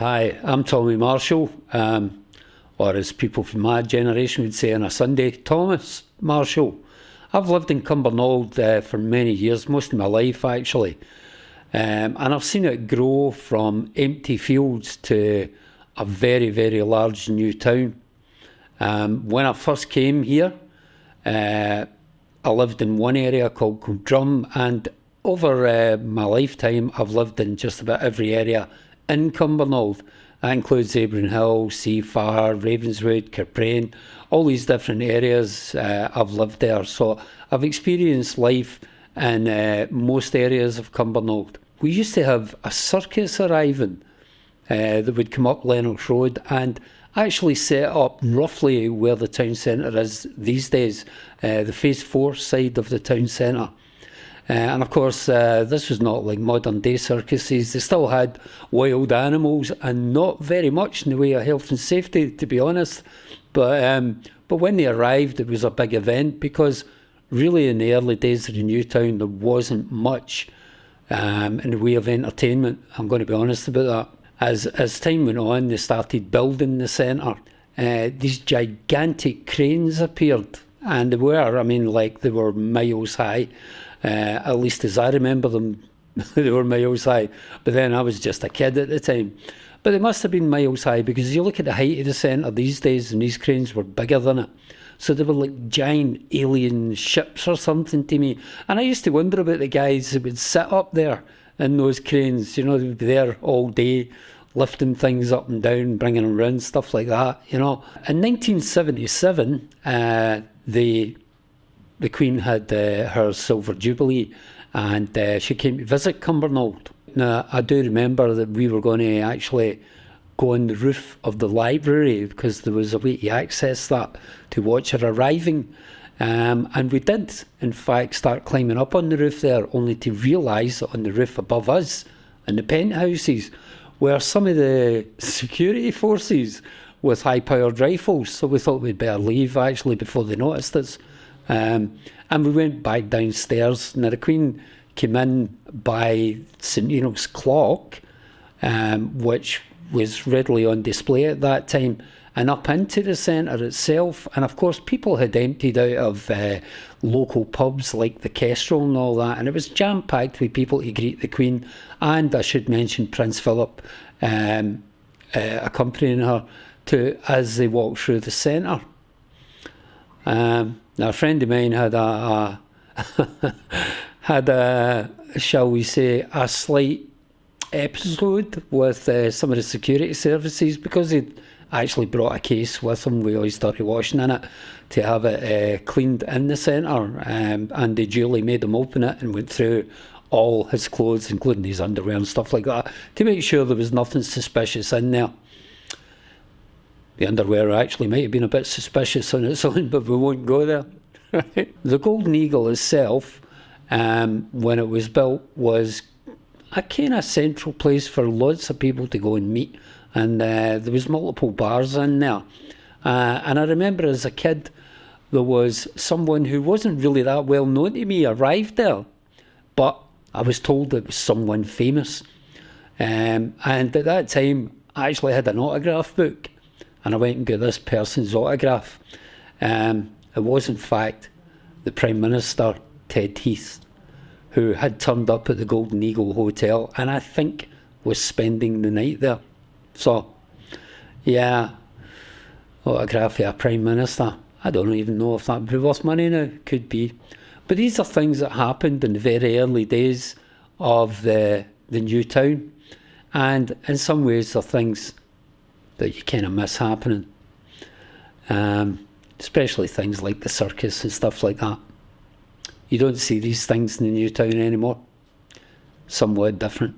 Hi, I'm Tommy Marshall, or as people from my generation would say on a Sunday, Thomas Marshall. I've lived in Cumbernauld for many years, most of my life actually, and I've seen it grow from empty fields to a very, very large new town. When I first came here, I lived in one area called Cumbernauld, and over my lifetime I've lived in just about every area in Cumbernauld. That includes Abram Hill, Seafar, Ravenswood, Cairprain, all these different areas. I've lived there, so I've experienced life in most areas of Cumbernauld. We used to have a circus arriving that would come up Lennox Road and actually set up roughly where the town centre is these days, the Phase 4 side of the town centre. And of course, this was not like modern day circuses. They still had wild animals and not very much in the way of health and safety, to be honest. But when they arrived, it was a big event because really in the early days of the new town, there wasn't much in the way of entertainment. I'm going to be honest about that. As time went on, they started building the centre. These gigantic cranes appeared, and they were miles high. At least as I remember them, they were miles high. But then I was just a kid at the time. But they must have been miles high because you look at the height of the centre these days and these cranes were bigger than it. So they were like giant alien ships or something to me. And I used to wonder about the guys who would sit up there in those cranes. You know, they'd be there all day lifting things up and down, bringing them around, stuff like that, you know. In 1977, the Queen had her Silver Jubilee and she came to visit Cumbernauld. Now, I do remember that we were going to actually go on the roof of the library because there was a way to access that to watch her arriving. And we did, in fact, start climbing up on the roof there, only to realise that on the roof above us, in the penthouses, were some of the security forces with high-powered rifles. So we thought we'd better leave, actually, before they noticed us. And we went back downstairs. Now, the Queen came in by St Enoch's clock, which was readily on display at that time, and up into the centre itself. And of course, people had emptied out of local pubs like the Kestrel and all that, and it was jam-packed with people to greet the Queen. And I should mention Prince Philip accompanying her as they walked through the centre. Now, a friend of mine had a shall we say, a slight episode with some of the security services because he'd actually brought a case with him with his dirty washing in it to have it cleaned in the centre, and they duly made him open it and went through all his clothes, including his underwear and stuff like that, to make sure there was nothing suspicious in there. The underwear actually might have been a bit suspicious on its own, but we won't go there. The Golden Eagle itself, when it was built, was a kind of central place for lots of people to go and meet, and there was multiple bars in there. And I remember as a kid, there was someone who wasn't really that well known to me arrived there, but I was told it was someone famous. And at that time, I actually had an autograph book, and I went and got this person's autograph. It was, in fact, the Prime Minister, Ted Heath, who had turned up at the Golden Eagle Hotel and I think was spending the night there. So, yeah, autograph of a Prime Minister. I don't even know if that would be worth money now. Could be. But these are things that happened in the very early days of the new town. And in some ways, they're things that you kind of miss happening. Especially things like the circus and stuff like that. You don't see these things in the new town anymore. Somewhat different.